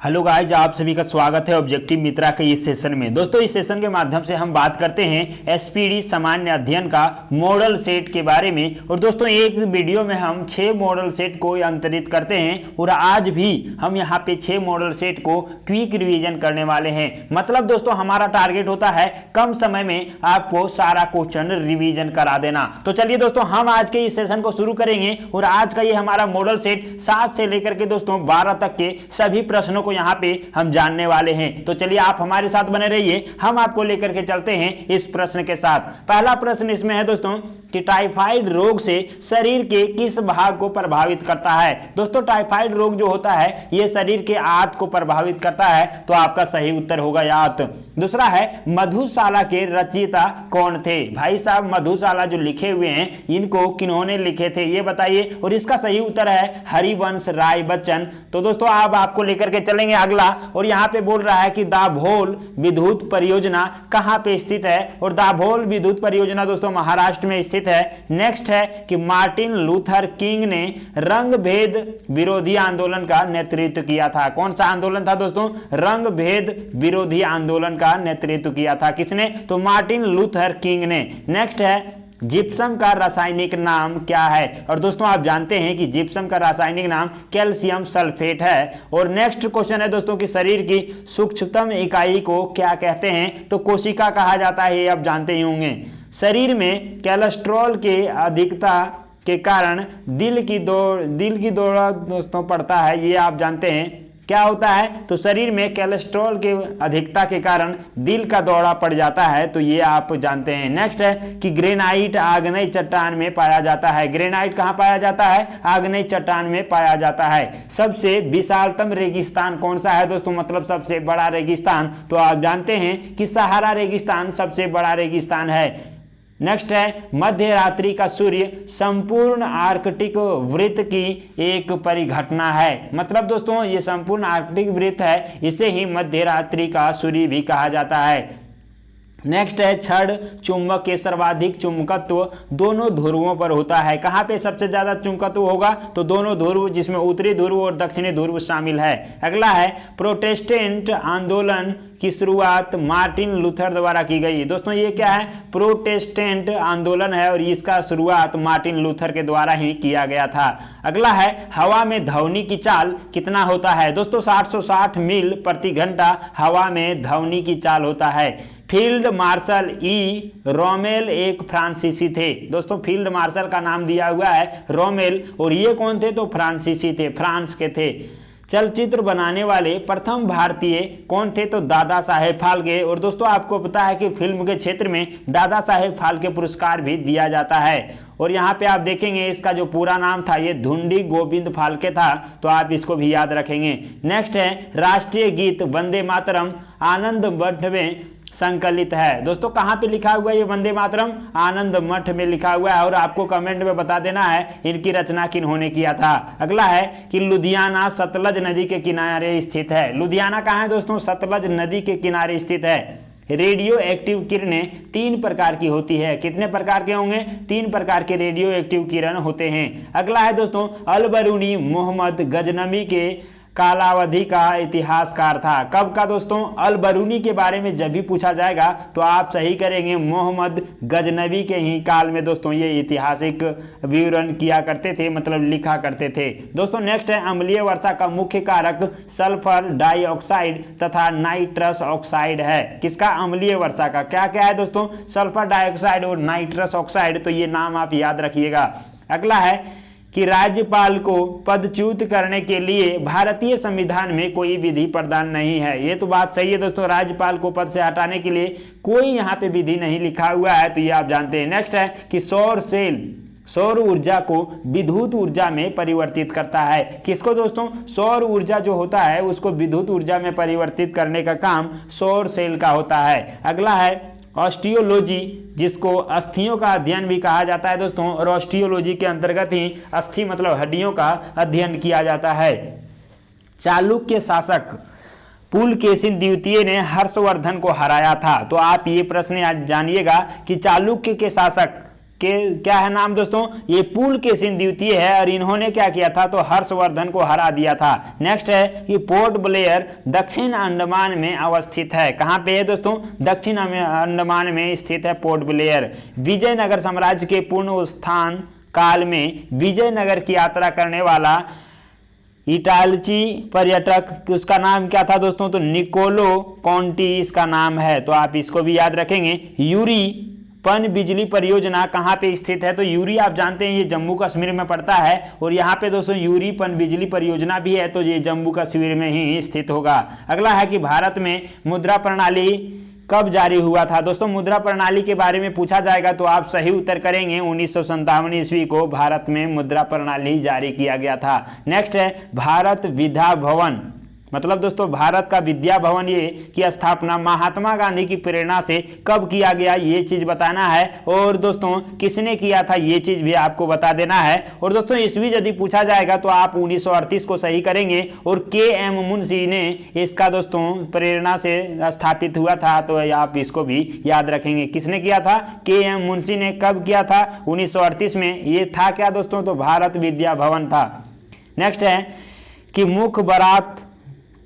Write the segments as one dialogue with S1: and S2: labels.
S1: Hello guys, आप सभी का स्वागत है ऑब्जेक्टिव मित्रा के इस सेशन में। दोस्तों, इस सेशन के माध्यम से हम बात करते हैं एसपीडी सामान्य अध्ययन का मॉडल सेट के बारे में। और दोस्तों, एक वीडियो में हम 6 मॉडल सेट को अंतरित करते हैं और आज भी हम यहाँ पे 6 मॉडल सेट को क्विक रिवीजन करने वाले हैं। मतलब दोस्तों, हमारा टारगेट होता है कम समय में आपको सारा क्वेश्चन रिविजन करा देना। तो चलिए दोस्तों, हम आज के इस सेशन को शुरू करेंगे और आज का ये हमारा मॉडल सेट 7 से लेकर के दोस्तों 12 तक के सभी प्रश्नों यहाँ पे हम जानने वाले हैं। तो चलिए आप हमारे साथ बने रहिए, हम आपको लेकर के चलते हैं इस प्रश्न के साथ। पहला प्रश्न इसमें है दोस्तों कि टाइफाइड रोग से शरीर के किस भाग को प्रभावित करता है। दोस्तों, टाइफाइड रोग जो होता है ये शरीर के आंत को प्रभावित करता है, तो आपका सही उत्तर होगा आंत। दूसरा है मधुशाला के रचयिता कौन थे। भाई साहब, मधुशाला जो लिखे हुए हैं इनको किन्होंने लिखे थे ये बताइए। और इसका सही उत्तर है हरिवंश राय बच्चन। तो दोस्तों, अब आपको लेकर के चलेंगे अगला, और यहाँ पे बोल रहा है कि दाभोल विद्युत परियोजना कहाँ पे स्थित है। और दाभोल विद्युत परियोजना दोस्तों महाराष्ट्र में स्थित है। नेक्स्ट है कि मार्टिन लूथर किंग ने रंग भेद विरोधी आंदोलन का नेतृत्व किया था। कौन सा आंदोलन था दोस्तों? रंग भेद विरोधी आंदोलन का नेतृत्व किया था। किसने? तो मार्टिन लूथर किंग ने। नेक्स्ट है जिप्सम का रासायनिक नाम क्या है। और दोस्तों, आप जानते हैं कि जिप्सम का रासायनिक नाम कैल्शियम सल्फेट है। और नेक्स्ट क्वेश्चन है दोस्तों कि शरीर की सूक्ष्मतम इकाई को क्या कहते हैं। तो कोशिका कहा जाता है, ये आप जानते ही होंगे। शरीर में कोलेस्ट्रॉल के अधिकता के कारण दिल की दौरा दोस्तों पड़ता है, ये आप जानते हैं। क्या होता है? तो शरीर में कोलेस्ट्रॉल के अधिकता के कारण दिल का दौरा पड़ जाता है, तो ये आप जानते हैं। नेक्स्ट है कि ग्रेनाइट आग्नेय चट्टान में पाया जाता है। ग्रेनाइट कहाँ पाया जाता है? आग्नेय चट्टान में पाया जाता है। सबसे विशालतम रेगिस्तान कौन सा है दोस्तों? मतलब सबसे बड़ा रेगिस्तान, तो आप जानते हैं कि सहारा रेगिस्तान सबसे बड़ा रेगिस्तान है। नेक्स्ट है मध्य रात्रि का सूर्य संपूर्ण आर्कटिक वृत्त की एक परिघटना है। मतलब दोस्तों, ये संपूर्ण आर्कटिक वृत्त है, इसे ही मध्य रात्रि का सूर्य भी कहा जाता है। नेक्स्ट है क्षण चुंबक के सर्वाधिक चुंबकत्व दोनों ध्रुवों पर होता है। कहाँ पे सबसे ज्यादा चुंबकत्व होगा? तो दोनों ध्रुव, जिसमें उत्तरी ध्रुव और दक्षिणी ध्रुव शामिल है। अगला है प्रोटेस्टेंट आंदोलन की शुरुआत मार्टिन लूथर द्वारा की गई। दोस्तों, ये क्या है? प्रोटेस्टेंट आंदोलन है और इसका शुरुआत मार्टिन लूथर के द्वारा ही किया गया था। अगला है हवा में ध्वनि की चाल कितना होता है। दोस्तों, 760 मील प्रति घंटा हवा में ध्वनि की चाल होता है। फील्ड मार्शल ई रोमेल एक फ्रांसीसी थे। दोस्तों, फील्ड मार्शल का नाम दिया हुआ है रोमेल, और ये कौन थे? तो फ्रांसीसी थे, फ्रांस के थे। चलचित्र बनाने वाले प्रथम भारतीय कौन थे? तो दादा साहेब फाल्के। और दोस्तों, आपको पता है कि फिल्म के क्षेत्र में दादा साहेब फाल्के पुरस्कार भी दिया जाता है। और यहाँ पे आप देखेंगे इसका जो पूरा नाम था ये धुंडी गोविंद फाल्के था, तो आप इसको भी याद रखेंगे। नेक्स्ट है राष्ट्रीय गीत वंदे मातरम आनंद मठ में संकलित है। दोस्तों, कहाँ पे लिखा हुआ है ये वंदे मातरम? आनंद मठ में लिखा हुआ है, और आपको कमेंट में बता देना है इनकी रचना किन्होंने किया था। अगला है कि लुधियाना सतलज नदी के किनारे स्थित है। लुधियाना कहाँ है दोस्तों? सतलज नदी के किनारे स्थित है। रेडियो एक्टिव किरणें 3 प्रकार की होती है। कितने प्रकार के होंगे? 3 प्रकार के रेडियो एक्टिव किरण होते हैं। अगला है दोस्तों अल बरूनी मोहम्मद गजनवी के कालावधि का इतिहासकार था। कब का दोस्तों? अल बरूनी के बारे में जब भी पूछा जाएगा तो आप सही करेंगे, मोहम्मद गजनवी के ही काल में दोस्तों ये ऐतिहासिक विवरण किया करते थे, मतलब लिखा करते थे। दोस्तों, नेक्स्ट है अम्लीय वर्षा का मुख्य कारक सल्फर डाइऑक्साइड तथा नाइट्रस ऑक्साइड है। किसका? अम्लीय वर्षा का। क्या क्या है दोस्तों? सल्फर डाइऑक्साइड और नाइट्रस ऑक्साइड, तो ये नाम आप याद रखिएगा। अगला है कि राज्यपाल को पदच्युत करने के लिए भारतीय संविधान में कोई विधि प्रदान नहीं है। ये तो बात सही है दोस्तों, राज्यपाल को पद से हटाने के लिए कोई यहाँ पे विधि नहीं लिखा हुआ है, तो ये आप जानते हैं। नेक्स्ट है कि सौर सेल सौर ऊर्जा को विद्युत ऊर्जा में परिवर्तित करता है। किसको दोस्तों? सौर ऊर्जा जो होता है उसको विद्युत ऊर्जा में परिवर्तित करने का काम सौर सेल का होता है। अगला है ऑस्टियोलॉजी, जिसको अस्थियों का अध्ययन भी कहा जाता है दोस्तों, और ऑस्टियोलॉजी के अंतर्गत ही अस्थि मतलब हड्डियों का अध्ययन किया जाता है। चालुक्य शासक पुलकेशिन द्वितीय ने हर्षवर्धन को हराया था। तो आप ये प्रश्न आज जानिएगा कि चालुक्य के शासक क्या है नाम दोस्तों, ये पुलकेशिन द्वितीय है और इन्होंने क्या किया था, तो हर्षवर्धन को हरा दिया था। नेक्स्ट है कि पोर्ट ब्लेयर दक्षिण अंडमान में अवस्थित है। कहां पे है दोस्तों, दक्षिण अंडमान में स्थित है पोर्ट ब्लेयर। विजयनगर साम्राज्य के पूर्ण उत्थान काल में विजयनगर की यात्रा करने वाला इटालची पर्यटक, उसका नाम क्या था दोस्तों, तो निकोलो कॉन्टी इसका नाम है, तो आप इसको भी याद रखेंगे। यूरी पन बिजली परियोजना कहाँ पे स्थित है, तो यूरी आप जानते हैं ये जम्मू कश्मीर में पड़ता है और यहाँ पे दोस्तों यूरी पन बिजली परियोजना भी है, तो ये जम्मू कश्मीर में ही स्थित होगा। अगला है कि भारत में मुद्रा प्रणाली कब जारी हुआ था। दोस्तों मुद्रा प्रणाली के बारे में पूछा जाएगा तो आप सही उत्तर करेंगे 1957 ईस्वी को भारत में मुद्रा प्रणाली जारी किया गया था। नेक्स्ट है भारत विद्या भवन, मतलब दोस्तों भारत का विद्या भवन ये की स्थापना महात्मा गांधी की प्रेरणा से कब किया गया, ये चीज बताना है। और दोस्तों किसने किया था ये चीज भी आपको बता देना है। और दोस्तों ईस्वी यदि पूछा जाएगा तो आप 1938 को सही करेंगे। और के.एम. मुंशी ने इसका दोस्तों प्रेरणा से स्थापित हुआ था, तो आप इसको भी याद रखेंगे। किसने किया था, के.एम. मुंशी ने कब किया था, 1938 में। ये था क्या दोस्तों, तो भारत विद्या भवन था। नेक्स्ट है कि मुख बरात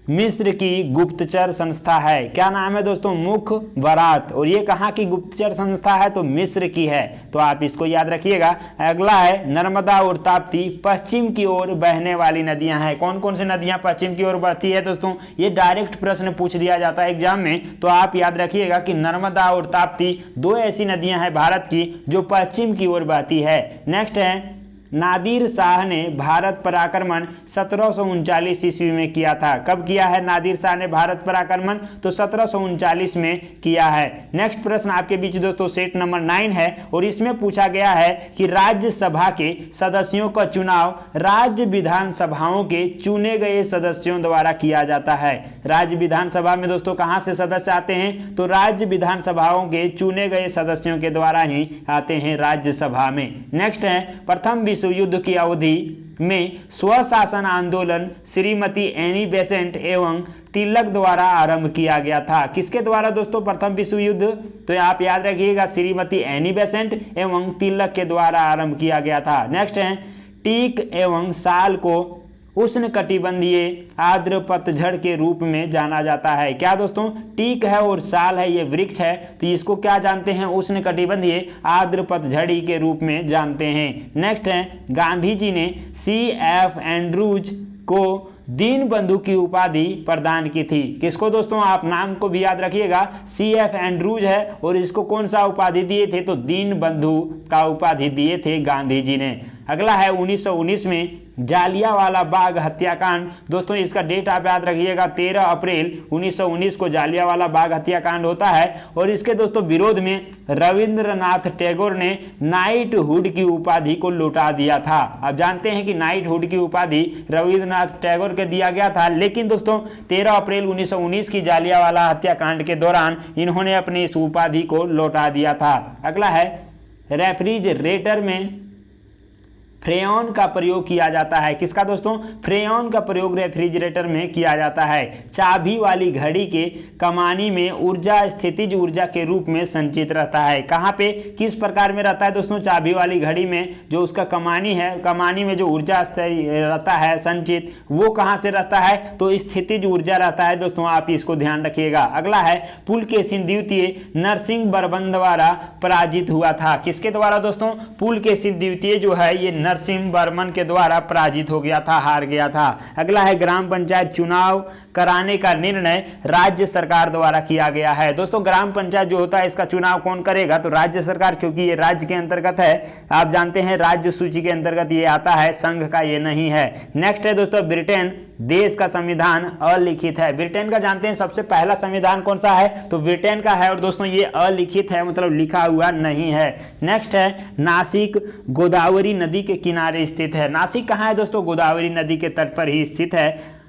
S1: मिस्र की गुप्तचर संस्था है। क्या नाम है दोस्तों, मुख बरात, और ये कहाँ की गुप्तचर संस्था है, तो मिस्र की है, तो आप इसको याद रखिएगा। अगला है नर्मदा और ताप्ती पश्चिम की ओर बहने वाली नदियां हैं। कौन कौन सी नदियां पश्चिम की ओर बहती है दोस्तों, ये डायरेक्ट प्रश्न पूछ दिया जाता है एग्जाम में, तो आप याद रखिएगा कि नर्मदा और ताप्ती दो ऐसी नदियां हैं भारत की जो पश्चिम की ओर बहती है। नेक्स्ट है नादिर शाह ने भारत पर आक्रमण 1739 ईस्वी में किया था। कब किया है नादिर शाह ने भारत पर आक्रमण, तो 1739 में किया है। नेक्स्ट प्रश्न आपके बीच दोस्तों सेट नंबर 9 है और इसमें पूछा गया है कि राज्यसभा के सदस्यों का चुनाव राज्य विधानसभाओं के चुने गए सदस्यों द्वारा किया जाता है। राज्य विधानसभा में दोस्तों कहां से सदस्य आते हैं, तो राज्य विधानसभाओं के चुने गए सदस्यों के द्वारा ही आते हैं राज्यसभा में। नेक्स्ट है प्रथम विश्व युद्ध की अवधि में स्वशासन आंदोलन श्रीमती एनी बेसेंट एवं तिलक द्वारा आरंभ किया गया था। किसके द्वारा दोस्तों प्रथम विश्व युद्ध, तो आप याद रखिएगा श्रीमती एनी बेसेंट एवं तिलक के द्वारा आरंभ किया गया था। नेक्स्ट है टीक एवं साल को उष्णकटिबंधीय आर्द्र पतझड़ के रूप में जाना जाता है। क्या दोस्तों, टीक है और साल है, ये वृक्ष है, तो इसको क्या जानते हैं, उष्णकटिबंधीय आर्द्र पतझड़ी के रूप में जानते हैं। नेक्स्ट है गांधी जी ने C.F. एंड्रूज को दीनबंधु की उपाधि प्रदान की थी। किसको दोस्तों, आप नाम को भी याद रखिएगा, C.F. एंड्रूज है और इसको कौन सा उपाधि दिए थे, तो दीनबंधु का उपाधि दिए थे गांधी जी ने। अगला है 1919 में जालियांवाला बाग हत्याकांड। दोस्तों इसका डेट आप याद रखिएगा 13 अप्रैल 1919 को जालियांवाला बाग हत्याकांड होता है और इसके दोस्तों विरोध में रविंद्रनाथ टैगोर ने नाइटहुड की उपाधि को लौटा दिया था। आप जानते हैं कि नाइटहुड की उपाधि रविंद्रनाथ टैगोर के दिया गया था, लेकिन दोस्तों 13 अप्रैल 1919 की जालियांवाला हत्याकांड के दौरान इन्होंने अपनी इस उपाधि को लौटा दिया था। अगला है रेफ्रिजरेटर में फ्रेयॉन का प्रयोग किया जाता है। किसका दोस्तों, फ्रेयॉन का प्रयोग रेफ्रिजरेटर में किया जाता है। चाबी वाली घड़ी के कमानी में ऊर्जा स्थितिज ऊर्जा के रूप में संचित रहता है। कहाँ पे, किस प्रकार में रहता है दोस्तों, चाबी वाली घड़ी में जो उसका कमानी है, कमानी में जो ऊर्जा रहता है संचित, वो कहाँ से रहता है, तो स्थितिज ऊर्जा रहता है दोस्तों, आप इसको ध्यान रखिएगा। अगला है पुलकेशिन द्वितीय नरसिंह बर्मन द्वारा पराजित हुआ था। किसके द्वारा दोस्तों, पुलकेशिन द्वितीय जो है ये नरसिंह बर्मन के द्वारा पराजित हो गया था, हार गया था। अगला है ग्राम पंचायत चुनाव कराने का निर्णय राज्य सरकार द्वारा किया गया है। दोस्तों ग्राम पंचायत जो होता है इसका चुनाव कौन करेगा, तो राज्य सरकार, क्योंकि ये राज्य के अंतर्गत है। आप जानते हैं राज्य सूची के अंतर्गत ये आता है, संघ का ये नहीं है। नेक्स्ट है दोस्तों ब्रिटेन देश का संविधान अलिखित है। ब्रिटेन का जानते हैं सबसे पहला संविधान कौन सा है, तो ब्रिटेन का है और दोस्तों ये अलिखित है, मतलब लिखा हुआ नहीं है। नेक्स्ट है नासिक गोदावरी नदी के किनारे स्थित है। नासिक कहाँ है दोस्तों, गोदावरी नदी के तट पर ही स्थित है।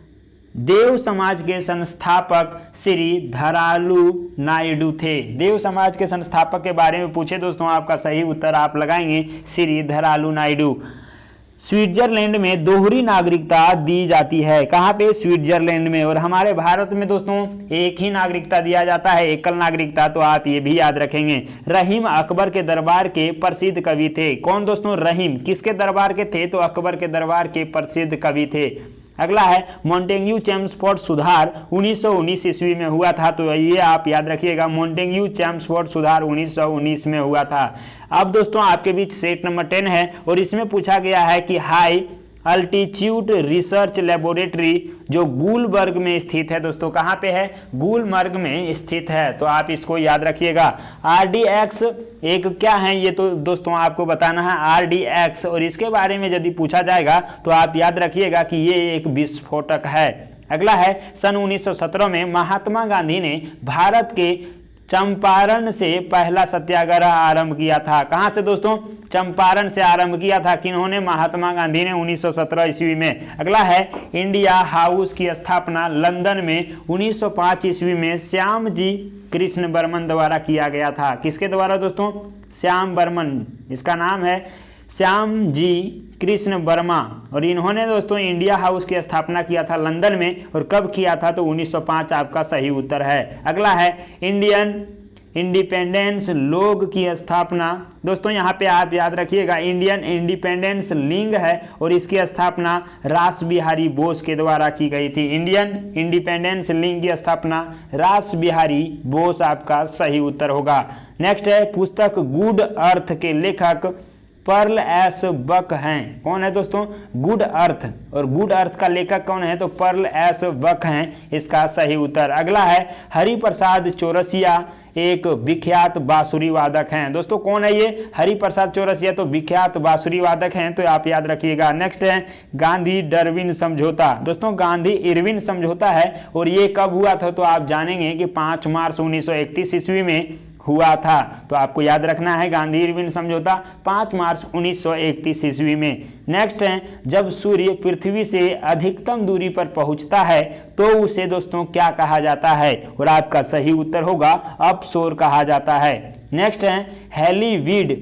S1: देव समाज के संस्थापक श्री धरालू नायडू थे। देव समाज के संस्थापक के बारे में पूछे दोस्तों, आपका सही उत्तर आप लगाएंगे श्री धरालू नायडू। स्विट्जरलैंड में दोहरी नागरिकता दी जाती है। कहाँ पे? स्विट्जरलैंड में। और हमारे भारत में दोस्तों एक ही नागरिकता दिया जाता है, एकल नागरिकता, तो आप ये भी याद रखेंगे। रहीम अकबर के दरबार के प्रसिद्ध कवि थे। कौन दोस्तों? रहीम किसके दरबार के थे? तो अकबर के दरबार के प्रसिद्ध कवि थे। अगला है मॉन्टेग्यू चेम्सफोर्ड सुधार 1919 ईस्वी में हुआ था। तो ये आप याद रखिएगा, मॉन्टेग्यू चेम्सफोर्ड सुधार 1919 में हुआ था। अब दोस्तों आपके बीच सेट नंबर 10 है और इसमें पूछा गया है कि हाई अल्टीट्यूड रिसर्च लेबोरेटरी जो गुलबर्ग में स्थित है। दोस्तों कहाँ पे है? गुलमर्ग में स्थित है। तो आप इसको याद रखिएगा। RDX एक क्या है ये तो दोस्तों आपको बताना है, RDX, और इसके बारे में यदि पूछा जाएगा तो आप याद रखिएगा कि ये एक विस्फोटक है। अगला है सन 1917 में महात्मा गांधी ने भारत के चंपारण से पहला सत्याग्रह आरंभ किया था। कहां से दोस्तों? चंपारण से आरंभ किया था। किन्होंने? महात्मा गांधी ने 1917 ईस्वी में। अगला है इंडिया हाउस की स्थापना लंदन में 1905 ईस्वी में श्याम जी कृष्ण बर्मन द्वारा किया गया था। किसके द्वारा दोस्तों? श्याम बर्मन, इसका नाम है श्याम जी कृष्ण वर्मा, और इन्होंने दोस्तों इंडिया हाउस की स्थापना किया था लंदन में। और कब किया था? तो 1905 आपका सही उत्तर है। अगला है इंडियन इंडिपेंडेंस लोग की स्थापना। दोस्तों यहाँ पे आप याद रखिएगा, इंडियन इंडिपेंडेंस लीग है और इसकी स्थापना रास बिहारी बोस के द्वारा की गई थी। इंडियन इंडिपेंडेंस लीग की स्थापना रास बिहारी बोस आपका सही उत्तर होगा। नेक्स्ट है पुस्तक गुड अर्थ के लेखक पर्ल एस बक हैं। कौन है दोस्तों? गुड अर्थ, और गुड अर्थ का लेखक कौन है? तो पर्ल एस बक हैं, इसका सही उत्तर। अगला है हरिप्रसाद चौरसिया एक विख्यात बांसुरी वादक हैं। दोस्तों कौन है ये? हरिप्रसाद चौरसिया तो विख्यात बांसुरी वादक हैं, तो आप याद रखिएगा। नेक्स्ट है गांधी डरविन समझौता। दोस्तों गांधी इरविन समझौता है और ये कब हुआ था? तो आप जानेंगे कि 5 मार्च 1931 ईस्वी में हुआ था। तो आपको याद रखना है गांधी इरविन समझौता 5 मार्च 1931 ईस्वी में। नेक्स्ट है जब सूर्य पृथ्वी से अधिकतम दूरी पर पहुंचता है तो उसे दोस्तों क्या कहा जाता है? और आपका सही उत्तर होगा अपसोर कहा जाता है। नेक्स्ट है हेलीवीड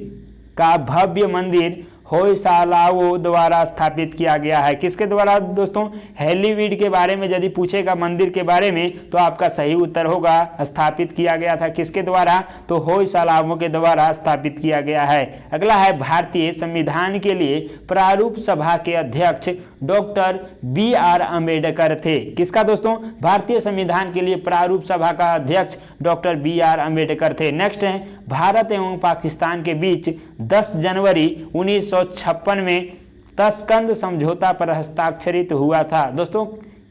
S1: का भव्य मंदिर होयसालाओ द्वारा स्थापित किया गया है। किसके द्वारा दोस्तों? हेलीवीड के बारे में यदि पूछेगा मंदिर के बारे में तो आपका सही उत्तर होगा स्थापित किया गया था। किसके द्वारा? तो होयसालाओ के द्वारा स्थापित किया गया है। अगला है भारतीय संविधान के लिए प्रारूप सभा के अध्यक्ष डॉक्टर BR अम्बेडकर थे। किसका दोस्तों? भारतीय संविधान के लिए प्रारूप सभा का अध्यक्ष डॉक्टर BR अम्बेडकर थे। नेक्स्ट है भारत एवं पाकिस्तान के बीच 10 जनवरी 1956 में तस्कंद समझौता पर हस्ताक्षरित हुआ था। दोस्तों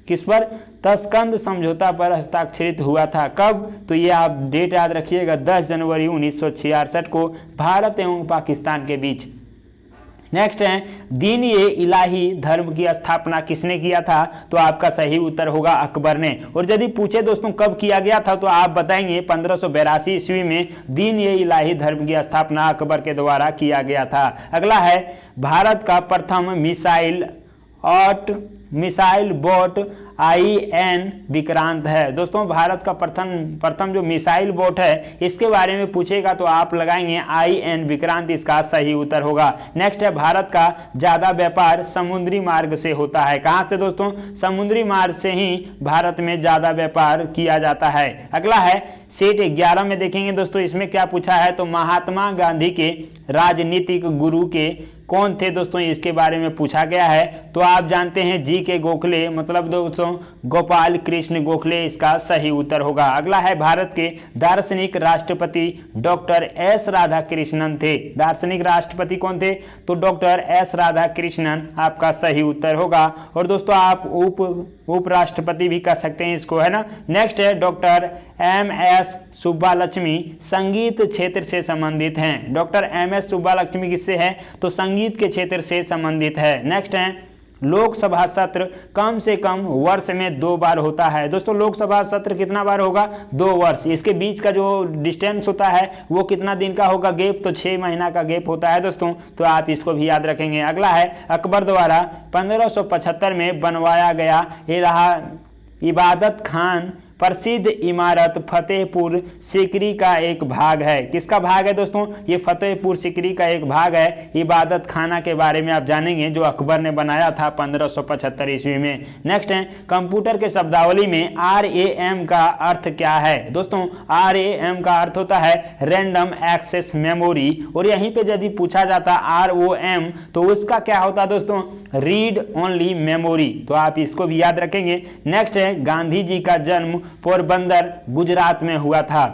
S1: किस पर? तस्कंद समझौता पर हस्ताक्षरित हुआ था। कब? तो ये आप डेट याद रखिएगा, 10 जनवरी 1966 को भारत एवं पाकिस्तान के बीच। नेक्स्ट है दीन ए इलाही धर्म की स्थापना किसने किया था? तो आपका सही उत्तर होगा अकबर ने। और यदि पूछे दोस्तों कब किया गया था तो आप बताएंगे 1582 ईस्वी में दीन ए इलाही धर्म की स्थापना अकबर के द्वारा किया गया था। अगला है भारत का प्रथम मिसाइल बोट IN विक्रांत है। दोस्तों भारत का प्रथम जो मिसाइल बोट है इसके बारे में पूछेगा तो आप लगाएंगे IN विक्रांत, इसका सही उत्तर होगा। नेक्स्ट है भारत का ज्यादा व्यापार समुद्री मार्ग से होता है। कहां से दोस्तों? समुद्री मार्ग से ही भारत में ज्यादा व्यापार किया जाता है। अगला है सेट 11 में देखेंगे दोस्तों, इसमें क्या पूछा है? तो महात्मा गांधी के राजनीतिक गुरु के कौन थे दोस्तों? इसके बारे में पूछा गया है। तो आप जानते हैं GK गोखले, मतलब दोस्तों गोपाल कृष्ण गोखले, इसका सही उत्तर होगा। अगला है भारत के दार्शनिक राष्ट्रपति डॉक्टर S राधाकृष्णन थे। दार्शनिक राष्ट्रपति कौन थे? तो डॉक्टर S राधाकृष्णन आपका सही उत्तर होगा। और दोस्तों आप उपराष्ट्रपति भी कह सकते हैं इसको, है ना। नेक्स्ट है डॉक्टर MS सुब्बालक्ष्मी संगीत क्षेत्र से संबंधित हैं। डॉक्टर MS सुब्बालक्ष्मी किससे है? तो संगीत के क्षेत्र से संबंधित है। नेक्स्ट है लोकसभा सत्र कम से कम वर्ष में 2 बार होता है। दोस्तों लोकसभा सत्र कितना बार होगा? 2 वर्ष। इसके बीच का जो डिस्टेंस होता है वो कितना दिन का होगा गैप? तो 6 महीना का गैप होता है दोस्तों, तो आप इसको भी याद रखेंगे। अगला है अकबर द्वारा 1575 में बनवाया गया इबादत खान प्रसिद्ध इमारत फतेहपुर सीकरी का एक भाग है। किसका भाग है दोस्तों? ये फतेहपुर सीकरी का एक भाग है। इबादत खाना के बारे में आप जानेंगे जो अकबर ने बनाया था 1575 ईस्वी में। नेक्स्ट है कंप्यूटर के शब्दावली में RAM का अर्थ क्या है? दोस्तों RAM का अर्थ होता है रैंडम एक्सेस मेमोरी, और यहीं पे यदि पूछा जाता ROM तो उसका क्या होता है दोस्तों? Read only memory. तो आप इसको भी याद रखेंगे। नेक्स्ट है गांधी जी का जन्म पोरबंदर गुजरात में हुआ था।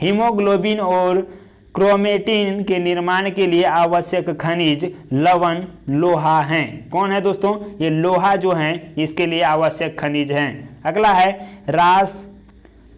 S1: हीमोग्लोबिन और क्रोमेटिन के निर्माण के लिए आवश्यक खनिज लवण लोहा हैं। कौन है दोस्तों? ये लोहा जो है इसके लिए आवश्यक खनिज हैं। अगला है रास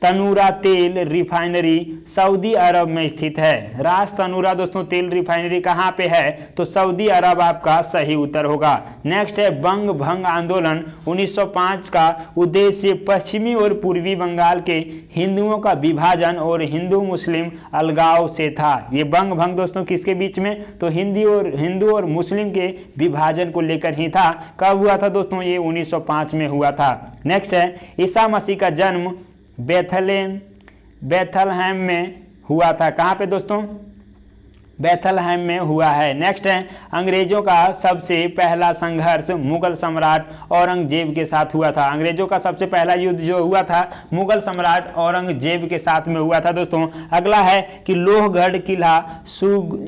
S1: तनूरा तेल रिफाइनरी सऊदी अरब में स्थित है। रास तनूरा दोस्तों तेल रिफाइनरी कहाँ पे है? तो सऊदी अरब आपका सही उत्तर होगा। नेक्स्ट है बंग भंग आंदोलन 1905 का उद्देश्य पश्चिमी और पूर्वी बंगाल के हिंदुओं का विभाजन और हिंदू मुस्लिम अलगाव से था। ये बंग भंग दोस्तों किसके बीच में? तो हिंदू और मुस्लिम के विभाजन को लेकर ही था। कब हुआ था दोस्तों? ये 1905 में हुआ था। नेक्स्ट है ईसा मसीह का जन्म बेथलहैम में हुआ था। कहाँ पे दोस्तों? बेथलहैम में हुआ है। नेक्स्ट है अंग्रेजों का सबसे पहला संघर्ष मुगल सम्राट औरंगजेब के साथ हुआ था। अंग्रेजों का सबसे पहला युद्ध जो हुआ था मुगल सम्राट औरंगजेब के साथ में हुआ था दोस्तों। अगला है कि लोहगढ़ किला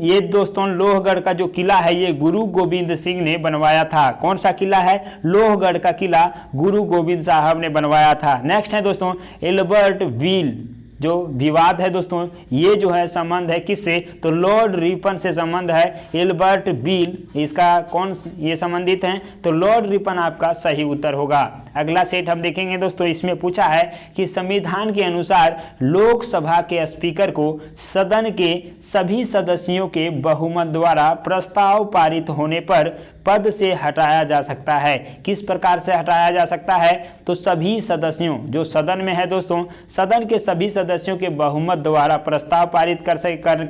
S1: ये दोस्तों लोहगढ़ का जो किला है ये गुरु गोविंद सिंह ने बनवाया था। कौन सा किला है? लोहगढ़ का किला गुरु गोविंद साहब ने बनवाया था। नेक्स्ट है दोस्तों एल्बर्ट व्हील जो विवाद है दोस्तों ये जो है संबंध है किससे? तो लॉर्ड रिपन से संबंध है। एल्बर्ट व्हील इसका कौन ये संबंधित हैं? तो लॉर्ड रिपन आपका सही उत्तर होगा। अगला सेट हम देखेंगे दोस्तों, इसमें पूछा है कि संविधान के अनुसार लोकसभा के स्पीकर को सदन के सभी सदस्यों के बहुमत द्वारा प्रस्ताव पारित होने पर पद से हटाया जा सकता है। किस प्रकार से हटाया जा सकता है? तो सभी सदस्यों जो सदन में है दोस्तों, सदन के सभी सदस्यों के बहुमत द्वारा प्रस्ताव पारित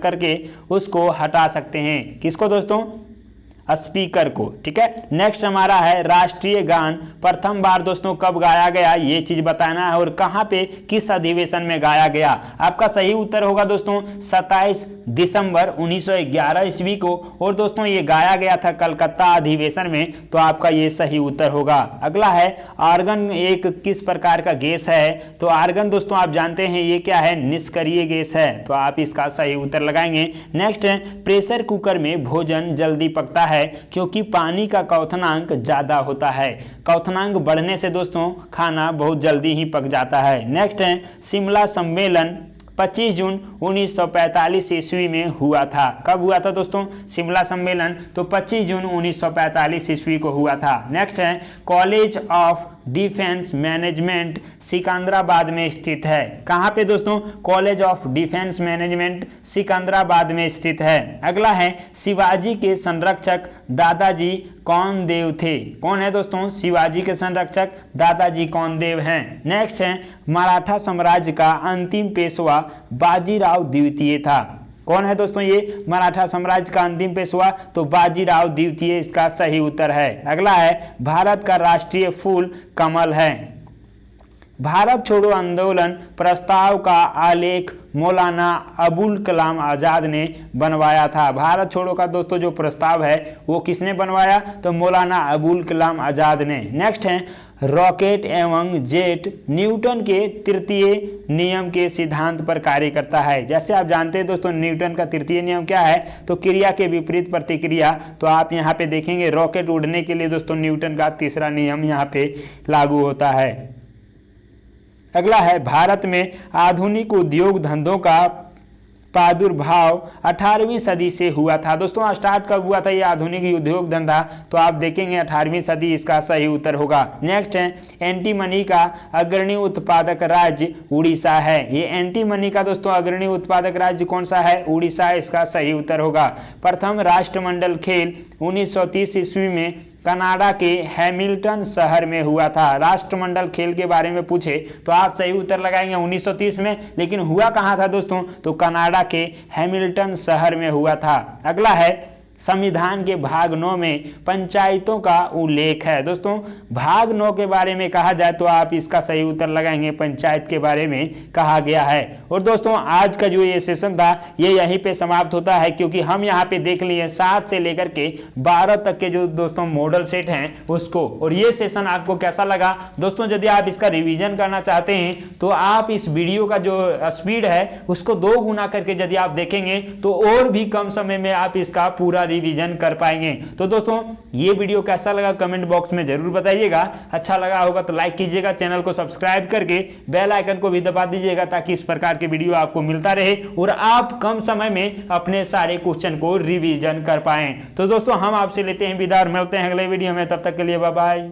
S1: करके उसको हटा सकते हैं। किसको दोस्तों? स्पीकर को। ठीक है। नेक्स्ट हमारा है राष्ट्रीय गान प्रथम बार दोस्तों कब गाया गया? ये चीज बताना है और कहां पे किस अधिवेशन में गाया गया। आपका सही उत्तर होगा दोस्तों 27 दिसंबर 1911 ईस्वी को, और दोस्तों ये गाया गया था कलकत्ता अधिवेशन में। तो आपका ये सही उत्तर होगा। अगला है आर्गन एक किस प्रकार का गैस है? तो आर्गन दोस्तों आप जानते हैं ये क्या है? निष्क्रिय गैस है। तो आप इसका सही उत्तर लगाएंगे। नेक्स्ट है प्रेशर कुकर में भोजन जल्दी पकता है क्योंकि पानी का क्वथनांक ज्यादा होता है। क्वथनांक बढ़ने से दोस्तों खाना बहुत जल्दी ही पक जाता है। नेक्स्ट है शिमला सम्मेलन 25 जून 1945 ईस्वी में हुआ था। कब हुआ था दोस्तों शिमला सम्मेलन? तो 25 जून 1945 ईस्वी को हुआ था। नेक्स्ट है college of defence management Secunderabad में स्थित है। कहाँ पे दोस्तों? College of defence management Secunderabad में स्थित है। अगला है शिवाजी के संरक्षक दादाजी कौनदेव थे। कौन है दोस्तों? शिवाजी के संरक्षक दादाजी कौनदेव हैं। नेक्स्ट है मराठा साम्राज्य का अंतिम पेशवा बाजीराव द्वितीय था। कौन है दोस्तों ये मराठा साम्राज्य का अंतिम पेशवा? तो बाजीराव द्वितीय इसका सही उत्तर है। अगला है भारत का राष्ट्रीय फूल कमल है। भारत छोड़ो आंदोलन प्रस्ताव का आलेख मौलाना अबुल कलाम आजाद ने बनवाया था। भारत छोड़ो का दोस्तों जो प्रस्ताव है वो किसने बनवाया? तो मौलाना अबुल कलाम आजाद ने। नेक्स्ट है रॉकेट एवं जेट न्यूटन के तृतीय नियम के सिद्धांत पर कार्य करता है। जैसे आप जानते हैं दोस्तों न्यूटन का तृतीय नियम क्या है? तो क्रिया के विपरीत प्रतिक्रिया। तो आप यहाँ पे देखेंगे रॉकेट उड़ने के लिए दोस्तों न्यूटन का तीसरा नियम यहाँ पे लागू होता है। अगला है भारत में आधुनिक उद्योग धंधों का प्रादुर्भाव 18वीं सदी से हुआ था। दोस्तों स्टार्ट कब हुआ था ये आधुनिक उद्योग धंधा? तो आप देखेंगे 18वीं सदी इसका सही उत्तर होगा। नेक्स्ट है एंटीमनी का अग्रणी उत्पादक राज्य उड़ीसा है। ये एंटीमनी का दोस्तों अग्रणी उत्पादक राज्य कौन सा है? उड़ीसा इसका सही उत्तर होगा। प्रथम राष्ट्रमंडल खेल 1930 ईस्वी में कनाडा के हैमिल्टन शहर में हुआ था। राष्ट्रमंडल खेल के बारे में पूछे तो आप सही उत्तर लगाएंगे 1930 में, लेकिन हुआ कहाँ था दोस्तों? तो कनाडा के हैमिल्टन शहर में हुआ था। अगला है संविधान के भाग 9 में पंचायतों का उल्लेख है। दोस्तों भाग 9 के बारे में कहा जाए तो आप इसका सही उत्तर लगाएंगे पंचायत के बारे में कहा गया है। और दोस्तों आज का जो ये सेशन था ये यहीं पे समाप्त होता है, क्योंकि हम यहाँ पे देख लिए 7 से लेकर के 12 तक के जो दोस्तों मॉडल सेट हैं उसको। और ये सेशन आपको कैसा लगा दोस्तों? यदि आप इसका रिवीजन करना चाहते हैं तो आप इस वीडियो का जो स्पीड है उसको 2 गुना करके यदि आप देखेंगे तो और भी कम समय में आप इसका पूरा रिवीजन कर पाएंगे। तो दोस्तों ये वीडियो कैसा लगा कमेंट बॉक्स में जरूर बताइएगा। अच्छा लगा होगा तो लाइक कीजिएगा, चैनल को सब्सक्राइब करके बेल आइकन को भी दबा दीजिएगा ताकि इस प्रकार के वीडियो आपको मिलता रहे और आप कम समय में अपने सारे क्वेश्चन को रिवीजन कर पाएं। तो दोस्तों हम आपसे लेते हैं विदा और मिलते हैं अगले वीडियो में, तब तक के लिए बाय बाय।